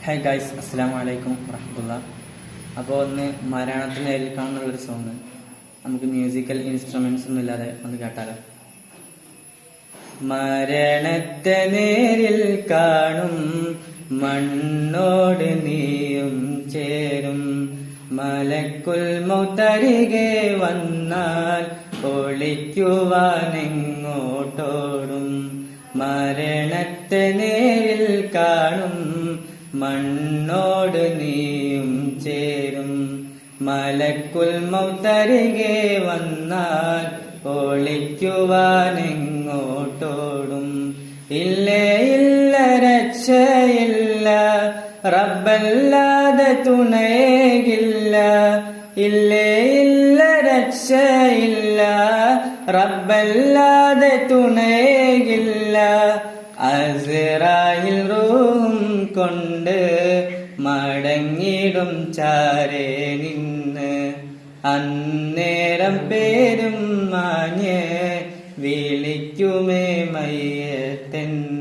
Hi guys, അസ്സലാമു അലൈക്കും വറഹ്മത്തുള്ളാ. അപ്പോൾ ഒന്ന് മരണത്തിന് നേരിൽ കാണുന്നൊരു സോങ് നമുക്ക് മ്യൂസിക്കൽ ഇൻസ്ട്രുമെന്റ്സ് ഒന്നും ഇല്ലാതെ ഒന്ന് കേട്ടാലോ. മരണത്തെ നേരിൽ കാണും, മണ്ണോട് നീയും ചേരും. മലക്കുൽ മൗത്തരികെ വന്നാൽ ഒളിക്കുവാനെങ്ങോട്ടോടും. മരണത്തെ നേരിൽ കാണും, മണ്ണോട് നീയും ചേരും. മലക്കുൽ മൗത്തരികെ വന്നാൽ ഒളിക്കുവാനെങ്ങോട്ടോടും. ഇല്ലേ ഇല്ല രക്ഷയില്ല, റബ്ബല്ലാതെ തുണയേകില്ല. ഇല്ലേ ഇല്ല രക്ഷയില്ല, റബ്ബല്ലാതെ തുണയേകില്ല. അസ്റായിൽ റൂഹും കൊണ്ട് മടങ്ങിടും ചാരേ നിന്ന്. അന്നേരം പേരും മാഞ്ഞ് വിളിക്കുമേ മയ്യത്തെന്ന്.